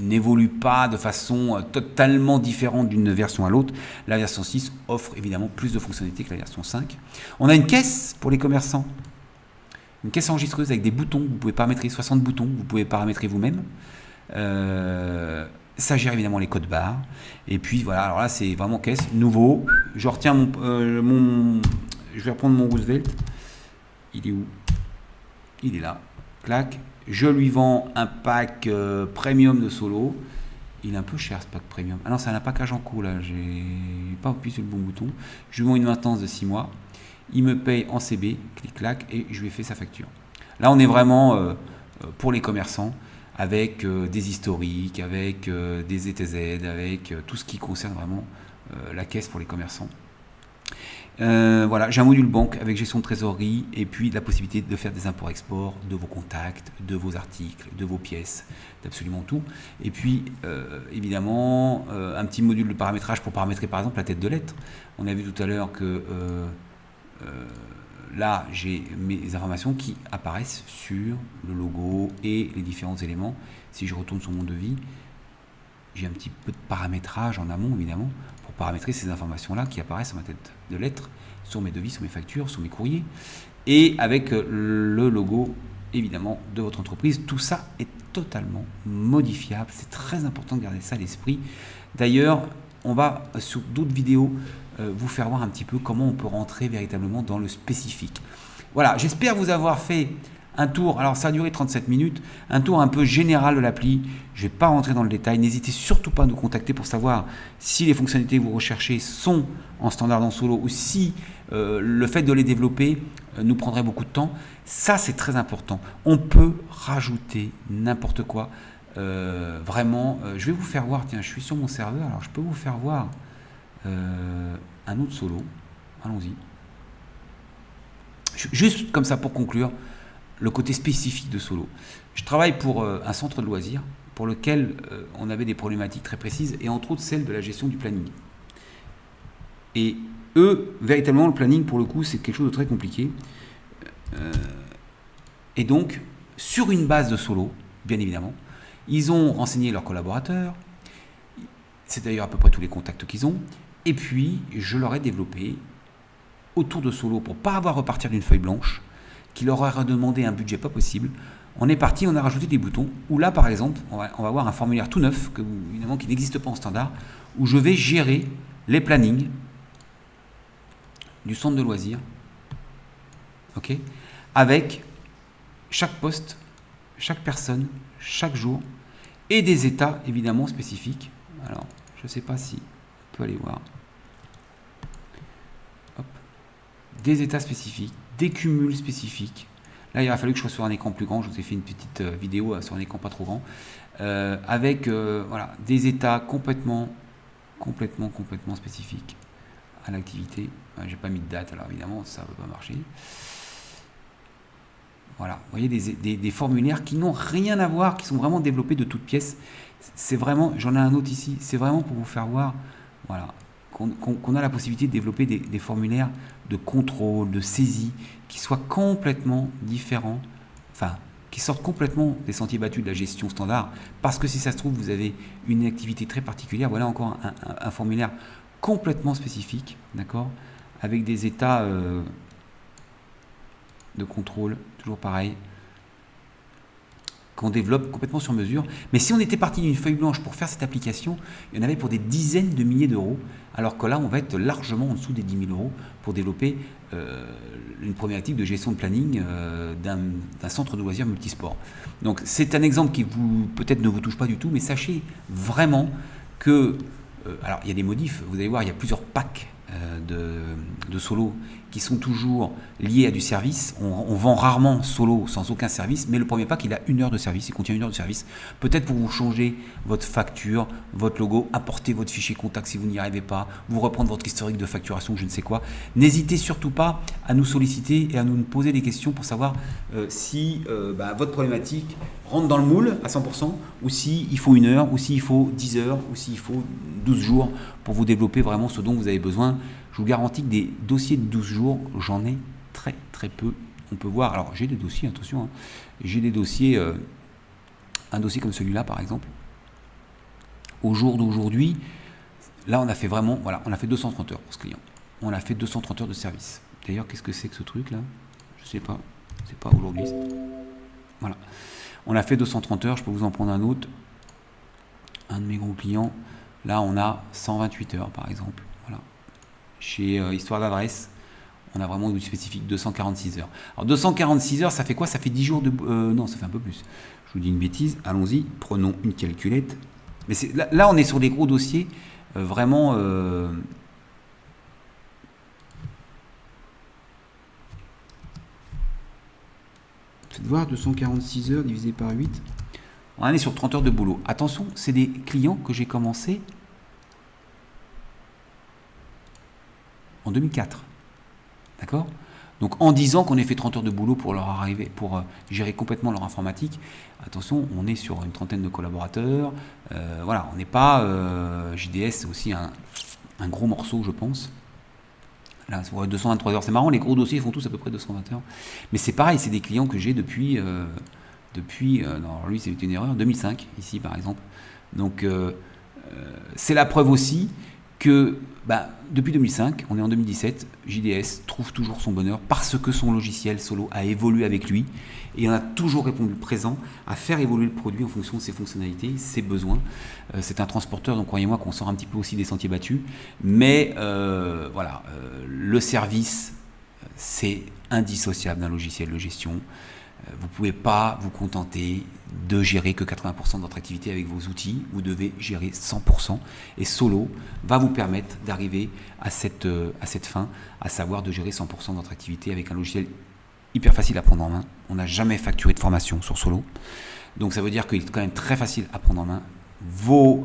n'évoluent pas de façon totalement différente d'une version à l'autre, la version 6 offre évidemment plus de fonctionnalités que la version 5. On a une caisse pour les commerçants, une caisse enregistreuse avec des boutons, vous pouvez paramétrer 60 boutons, vous pouvez paramétrer vous-même. Ça gère évidemment les codes barres. Et puis voilà, alors là c'est vraiment caisse, nouveau. Je retiens je vais reprendre mon Roosevelt. Il est où? Il est là, clac, je lui vends un pack premium de Solo. Il est un peu cher ce pack premium. Ah non, c'est un package en cours là, j'ai pas appuyé sur le bon bouton. Je lui vends une maintenance de 6 mois. Il me paye en CB, clic clac, et je lui ai fait sa facture. Là on est vraiment pour les commerçants, avec des historiques, avec des ETZ, avec tout ce qui concerne vraiment la caisse pour les commerçants. Voilà, j'ai un module banque avec gestion de trésorerie et puis la possibilité de faire des imports-exports de vos contacts, de vos articles, de vos pièces, d'absolument tout. Et puis, évidemment, un petit module de paramétrage pour paramétrer par exemple la tête de lettre. On a vu tout à l'heure que là, j'ai mes informations qui apparaissent sur le logo et les différents éléments. Si je retourne sur mon devis, j'ai un petit peu de paramétrage en amont, évidemment, pour paramétrer ces informations-là qui apparaissent sur ma tête de lettre, sur mes devis, sur mes factures, sur mes courriers, et avec le logo, évidemment, de votre entreprise. Tout ça est totalement modifiable. C'est très important de garder ça à l'esprit. D'ailleurs, on va, sur d'autres vidéos, vous faire voir un petit peu comment on peut rentrer véritablement dans le spécifique. Voilà, j'espère vous avoir fait un tour, alors ça a duré 37 minutes, un tour un peu général de l'appli. Je ne vais pas rentrer dans le détail. N'hésitez surtout pas à nous contacter pour savoir si les fonctionnalités que vous recherchez sont en standard dans Solo ou si le fait de les développer nous prendrait beaucoup de temps. Ça, c'est très important. On peut rajouter n'importe quoi. Vraiment, je vais vous faire voir, tiens, je suis sur mon serveur, alors je peux vous faire voir un autre Solo. Allons-y. Juste comme ça pour conclure, le côté spécifique de Solo. Je travaille pour un centre de loisirs pour lequel on avait des problématiques très précises et entre autres celle de la gestion du planning. Et eux, véritablement, le planning pour le coup, c'est quelque chose de très compliqué. Et donc, sur une base de Solo, bien évidemment, ils ont renseigné leurs collaborateurs, c'est d'ailleurs à peu près tous les contacts qu'ils ont, et puis je leur ai développé autour de Solo pour ne pas avoir à repartir d'une feuille blanche, qui leur aurait demandé un budget pas possible. On est parti, on a rajouté des boutons, où là par exemple, on va avoir un formulaire tout neuf, évidemment qui n'existe pas en standard, où je vais gérer les plannings du centre de loisirs, ok, avec chaque poste, chaque personne, chaque jour, et des états évidemment spécifiques. Alors, je ne sais pas si on peut aller voir. Hop. Des états spécifiques, des cumuls spécifiques. Là, il a fallu que je sois sur un écran plus grand. Je vous ai fait une petite vidéo sur un écran pas trop grand, avec voilà, des états complètement spécifiques à l'activité. J'ai pas mis de date, alors évidemment, ça ne va pas marcher. Voilà, vous voyez des formulaires qui n'ont rien à voir, qui sont vraiment développés de toutes pièces. C'est vraiment, j'en ai un autre ici, c'est vraiment pour vous faire voir, voilà, qu'on a la possibilité de développer des formulaires de contrôle, de saisie, qui soient complètement différents, enfin, qui sortent complètement des sentiers battus de la gestion standard, parce que si ça se trouve, vous avez une activité très particulière. Voilà encore un formulaire complètement spécifique, d'accord, avec des états de contrôle, toujours pareil. qu'on développe complètement sur mesure. Mais si on était parti d'une feuille blanche pour faire cette application, il y en avait pour des dizaines de milliers d'euros, alors que là, on va être largement en dessous des 10 000 euros pour développer une problématique de gestion de planning d'un centre de loisirs multisport. Donc c'est un exemple qui peut-être ne vous touche pas du tout, mais sachez vraiment que, alors il y a des modifs, vous allez voir, il y a plusieurs packs de Solo qui sont toujours liés à du service. On vend rarement Solo sans aucun service, mais le premier pack, il a 1 heure de service, il contient 1 heure de service. Peut-être pour vous changer votre facture, votre logo, apporter votre fichier contact si vous n'y arrivez pas, vous reprendre votre historique de facturation, je ne sais quoi. N'hésitez surtout pas à nous solliciter et à nous poser des questions pour savoir si votre problématique rentre dans le moule à 100%, ou s'il faut 1 heure, ou s'il faut 10 heures, ou s'il faut 12 jours pour vous développer vraiment ce dont vous avez besoin. Je vous garantis que des dossiers de 12 jours, j'en ai très très peu. On peut voir, alors j'ai des dossiers, attention, j'ai des dossiers, un dossier comme celui-là par exemple, au jour d'aujourd'hui, là on a fait vraiment, voilà, on a fait 230 heures pour ce client. On a fait 230 heures de service. D'ailleurs, qu'est-ce que c'est que ce truc là? Je sais pas, c'est pas aujourd'hui. Voilà. On a fait 230 heures, je peux vous en prendre un autre. Un de mes gros clients, là on a 128 heures par exemple. Voilà. Chez Histoire d'adresse, on a vraiment du spécifique 246 heures. Alors 246 heures, ça fait quoi? Ça fait 10 jours de... non, ça fait un peu plus. Je vous dis une bêtise, allons-y, prenons une calculette. Mais là, on est sur des gros dossiers, vraiment... Faites voir, 246 heures divisé par 8. On est sur 30 heures de boulot. Attention, c'est des clients que j'ai commencé en 2004. D'accord? Donc en 10 ans qu'on ait fait 30 heures de boulot pour leur arriver, pour gérer complètement leur informatique, attention, on est sur une trentaine de collaborateurs. Voilà, on n'est pas JDS, c'est aussi un gros morceau, je pense. Là, 223 heures, c'est marrant, les gros dossiers font tous à peu près 220 heures. Mais c'est pareil, c'est des clients que j'ai depuis non, lui c'est une erreur, 2005, ici par exemple. Donc c'est la preuve aussi que depuis 2005, on est en 2017, JDS trouve toujours son bonheur parce que son logiciel Solo a évolué avec lui et on a toujours répondu présent à faire évoluer le produit en fonction de ses fonctionnalités, ses besoins. C'est un transporteur, donc croyez-moi qu'on sort un petit peu aussi des sentiers battus, mais voilà, le service, c'est indissociable d'un logiciel de gestion. Vous ne pouvez pas vous contenter de gérer que 80% de votre activité avec vos outils. Vous devez gérer 100%. Et Solo va vous permettre d'arriver à cette fin, à savoir de gérer 100% de votre activité avec un logiciel hyper facile à prendre en main. On n'a jamais facturé de formation sur Solo. Donc ça veut dire qu'il est quand même très facile à prendre en main. Vos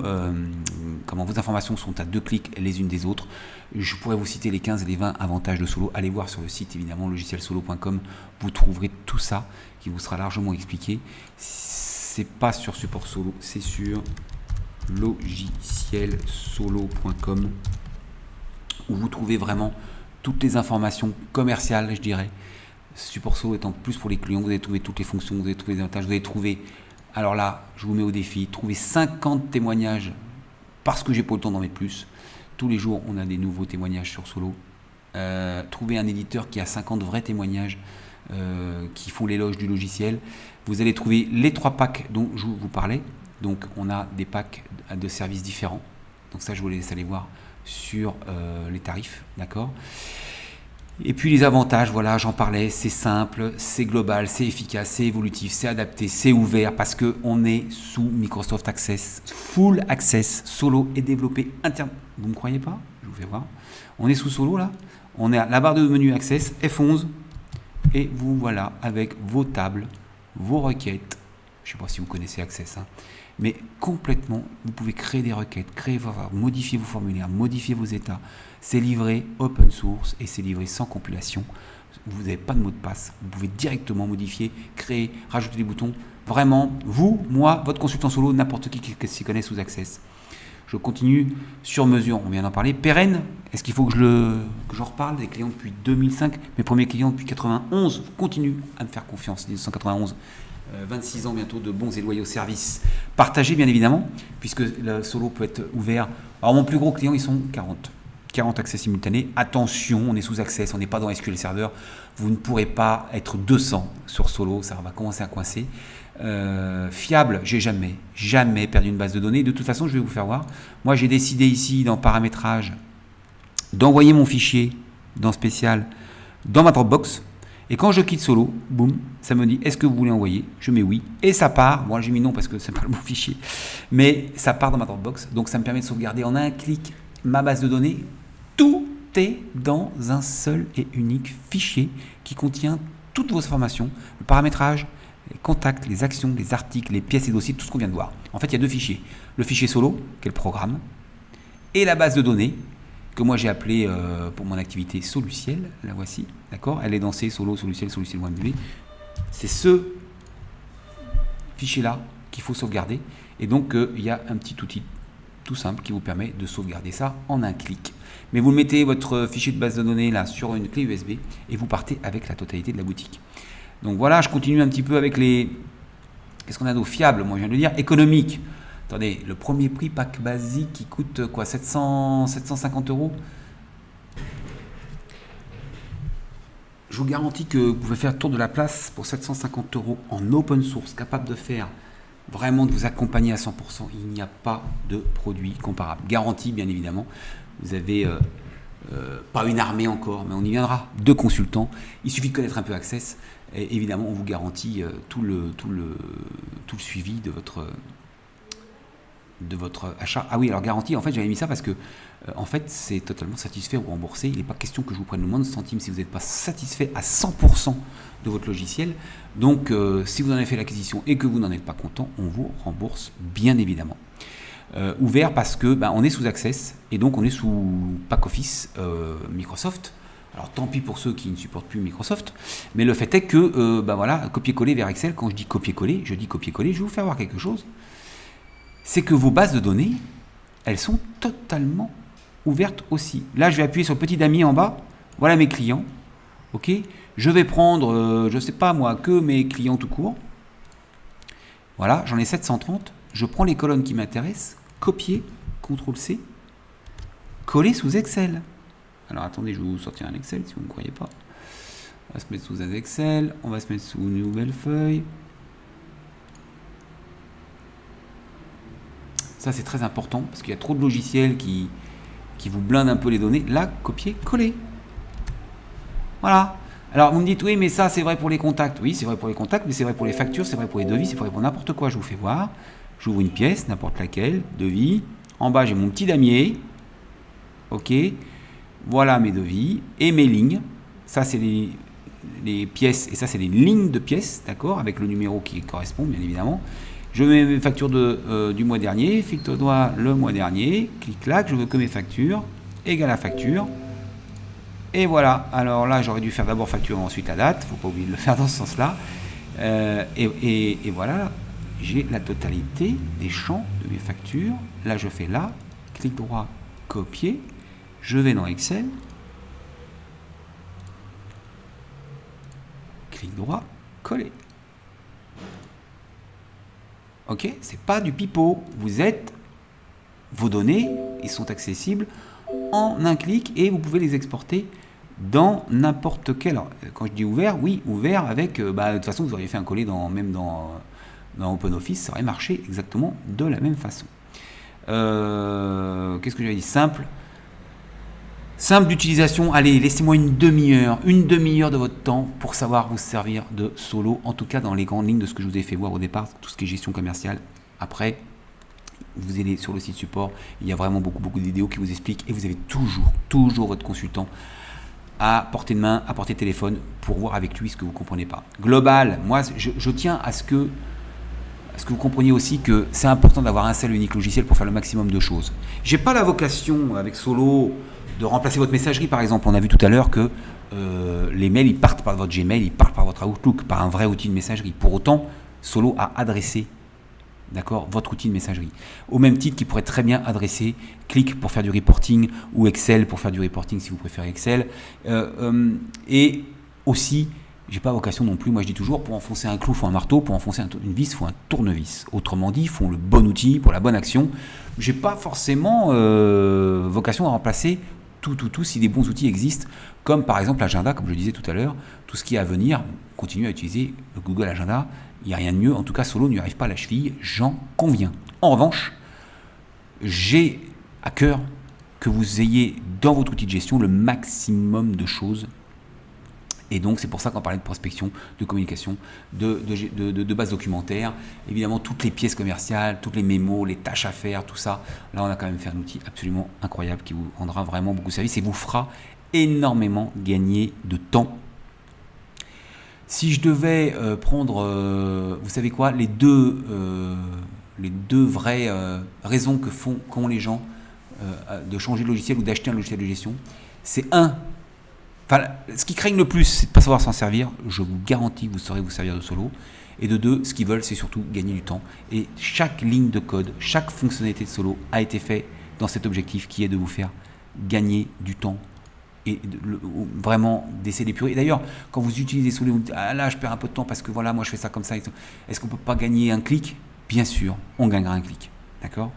informations sont à 2 clics les unes des autres. Je pourrais vous citer les 15 et les 20 avantages de Solo. Allez voir sur le site évidemment logicielsolo.com. Vous trouverez tout ça qui vous sera largement expliqué. C'est pas sur Support Solo, c'est sur logicielsolo.com où vous trouvez vraiment toutes les informations commerciales, je dirais. Support Solo étant plus pour les clients, vous allez trouver toutes les fonctions, vous allez trouver les avantages, vous allez trouver... Alors là, je vous mets au défi, trouvez 50 témoignages parce que j'ai pas le temps d'en mettre plus. Tous les jours, on a des nouveaux témoignages sur Solo. Trouvez un éditeur qui a 50 vrais témoignages qui font l'éloge du logiciel. Vous allez trouver les 3 packs dont je vous parlais. Donc, on a des packs de services différents. Donc ça, je vous laisse aller voir sur les tarifs, d'accord ? Et puis les avantages, voilà, j'en parlais, c'est simple, c'est global, c'est efficace, c'est évolutif, c'est adapté, c'est ouvert parce qu'on est sous Microsoft Access, Full Access. Solo est développé interne. Vous ne me croyez pas? Je vous fais voir. On est sous Solo là, on est à la barre de menu Access, F11, et vous voilà avec vos tables, vos requêtes. Je ne sais pas si vous connaissez Access, mais complètement, vous pouvez créer des requêtes, modifier vos formulaires, modifier vos états. C'est livré open source et c'est livré sans compilation. Vous n'avez pas de mot de passe. Vous pouvez directement modifier, créer, rajouter des boutons. Vraiment, vous, moi, votre consultant Solo, n'importe qui s'y connaît sous Access. Je continue sur mesure, on vient d'en parler. Pérenne, est-ce qu'il faut que j'en reparle? Des clients depuis 2005, mes premiers clients depuis 91. Continue à me faire confiance, 1991. 26 ans bientôt de bons et loyaux services partagés bien évidemment puisque le Solo peut être ouvert. Alors mon plus gros client ils sont 40 accès simultanés. Attention, on est sous Access, on n'est pas dans SQL Server, vous ne pourrez pas être 200 sur Solo, ça va commencer à coincer. Fiable, j'ai jamais perdu une base de données. De toute façon, je vais vous faire voir. Moi, j'ai décidé ici, dans paramétrage, d'envoyer mon fichier dans spécial dans ma Dropbox. Et quand je quitte Solo, boum, ça me dit est-ce que vous voulez envoyer? Je mets oui. Et ça part. Bon, j'ai mis non parce que c'est pas le bon fichier. Mais ça part dans ma Dropbox. Donc ça me permet de sauvegarder en un clic ma base de données. Tout est dans un seul et unique fichier qui contient toutes vos informations, le paramétrage, les contacts, les actions, les articles, les pièces et dossiers, tout ce qu'on vient de voir. En fait, il y a deux fichiers. Le fichier Solo, qui est le programme, et la base de données, que moi j'ai appelée pour mon activité Soluciel. La voici, d'accord? Elle est dans C, Solo, Soluciel, Soluciel.mv. C'est ce fichier-là qu'il faut sauvegarder. Et donc, il y a un petit outil tout simple qui vous permet de sauvegarder ça en un clic. Mais vous mettez votre fichier de base de données là sur une clé USB et vous partez avec la totalité de la boutique. Donc voilà, je continue un petit peu avec les... Qu'est-ce qu'on a d'autre? Fiable, moi je viens de le dire. Économique. Attendez, le premier prix pack basique qui coûte quoi? 750 €. Je vous garantis que vous pouvez faire le tour de la place pour 750 € en open source, capable de faire vraiment de vous accompagner à 100%. Il n'y a pas de produit comparable. Garantie, bien évidemment. Vous avez pas une armée encore, mais on y viendra. 2 consultants. Il suffit de connaître un peu Access. Et évidemment, on vous garantit tout le suivi de votre achat. Ah oui, alors garantie, en fait, j'avais mis ça parce que en fait, c'est totalement satisfait ou remboursé. Il n'est pas question que je vous prenne le moindre centime si vous n'êtes pas satisfait à 100% de votre logiciel. Donc, si vous en avez fait l'acquisition et que vous n'en êtes pas content, on vous rembourse bien évidemment. Ouvert parce que on est sous Access et donc on est sous Pack Office Microsoft. Alors tant pis pour ceux qui ne supportent plus Microsoft, mais le fait est que voilà, copier-coller vers Excel. Quand je dis copier-coller, je vais vous faire voir quelque chose. C'est que vos bases de données, elles sont totalement ouvertes aussi. Là, je vais appuyer sur le petit damier en bas. Voilà mes clients. Ok. Je vais prendre, je sais pas moi, que mes clients tout court. Voilà, j'en ai 730. Je prends les colonnes qui m'intéressent, copier, CTRL-C, coller sous Excel. Alors attendez, je vais vous sortir un Excel si vous ne me croyez pas. On va se mettre sous un Excel, on va se mettre sous une nouvelle feuille. Ça c'est très important parce qu'il y a trop de logiciels qui vous blindent un peu les données. Là, copier, coller. Voilà. Alors vous me dites oui mais ça c'est vrai pour les contacts. Oui c'est vrai pour les contacts, mais c'est vrai pour les factures, c'est vrai pour les devis, c'est vrai pour n'importe quoi. Je vous fais voir. J'ouvre une pièce, n'importe laquelle, devis. En bas, j'ai mon petit damier. OK. Voilà mes devis et mes lignes. Ça, c'est les pièces et ça, c'est les lignes de pièces, d'accord, avec le numéro qui correspond, bien évidemment. Je mets mes factures du mois dernier. Filtre doigt le mois dernier. Clic-clac. Je veux que mes factures égale à facture. Et voilà. Alors là, j'aurais dû faire d'abord facture, ensuite la date. Il ne faut pas oublier de le faire dans ce sens-là. Et voilà. J'ai la totalité des champs de mes factures. Là, je fais là, clic droit, copier. Je vais dans Excel. Clic droit, coller. Ok, c'est pas du pipeau. Vos données, ils sont accessibles en un clic et vous pouvez les exporter dans n'importe quel. Alors, quand je dis ouvert, oui, ouvert avec. De toute façon, vous auriez fait un coller même dans OpenOffice, ça aurait marché exactement de la même façon. Qu'est-ce que j'avais dit? Simple d'utilisation. Allez, laissez-moi une demi-heure de votre temps pour savoir vous servir de Solo, en tout cas dans les grandes lignes de ce que je vous ai fait voir au départ, tout ce qui est gestion commerciale. Après, vous allez sur le site support, il y a vraiment beaucoup de vidéos qui vous expliquent et vous avez toujours votre consultant à portée de main, à portée de téléphone pour voir avec lui ce que vous ne comprenez pas. Global, moi je tiens à ce que vous compreniez aussi que c'est important d'avoir un seul unique logiciel pour faire le maximum de choses. J'ai pas la vocation avec Solo de remplacer votre messagerie par exemple. On a vu tout à l'heure que les mails ils partent par votre Gmail, ils partent par votre Outlook, par un vrai outil de messagerie. Pour autant, Solo a adressé votre outil de messagerie. Au même titre qu'il pourrait très bien adresser Click pour faire du reporting ou Excel pour faire du reporting si vous préférez Excel. Et aussi, j'ai pas vocation non plus, moi je dis toujours, pour enfoncer un clou, il faut un marteau, pour enfoncer une vis, il faut un tournevis. Autrement dit, il faut le bon outil pour la bonne action. J'ai pas forcément vocation à remplacer tout si des bons outils existent, comme par exemple l'agenda, comme je disais tout à l'heure, tout ce qui est à venir, continuer à utiliser le Google Agenda. Il n'y a rien de mieux. En tout cas, Solo n'y arrive pas à la cheville, j'en conviens. En revanche, j'ai à cœur que vous ayez dans votre outil de gestion le maximum de choses. Et donc, c'est pour ça qu'on parlait de prospection, de communication, de base documentaire. Évidemment, toutes les pièces commerciales, toutes les mémos, les tâches à faire, tout ça. Là, on a quand même fait un outil absolument incroyable qui vous rendra vraiment beaucoup de service et vous fera énormément gagner de temps. Si je devais prendre, vous savez quoi, les deux vraies raisons qu'ont les gens de changer de logiciel ou d'acheter un logiciel de gestion, c'est ce qu'ils craignent le plus, c'est de ne pas savoir s'en servir. Je vous garantis que vous saurez vous servir de Solo. Et de deux, ce qu'ils veulent, c'est surtout gagner du temps. Et chaque ligne de code, chaque fonctionnalité de Solo a été fait dans cet objectif qui est de vous faire gagner du temps et vraiment d'essayer d'épurer. Et d'ailleurs, quand vous utilisez Solo, vous dites « Ah là, je perds un peu de temps parce que voilà, moi je fais ça comme ça. » Est-ce qu'on ne peut pas gagner un clic ? Bien sûr, on gagnera un clic. D'accord ?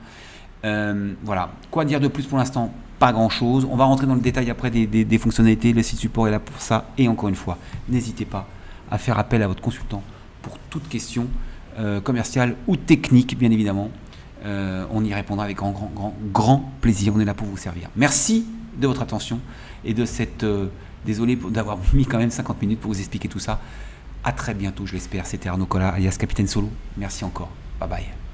Voilà. Quoi dire de plus pour l'instant ? Pas grand chose. On va rentrer dans le détail après des fonctionnalités. Le site support est là pour ça. Et encore une fois, n'hésitez pas à faire appel à votre consultant pour toute question commerciale ou technique, bien évidemment. On y répondra avec grand plaisir. On est là pour vous servir. Merci de votre attention et de cette... désolé d'avoir mis quand même 50 minutes pour vous expliquer tout ça. À très bientôt, je l'espère. C'était Arnaud Collat, alias Capitaine Solo. Merci encore. Bye bye.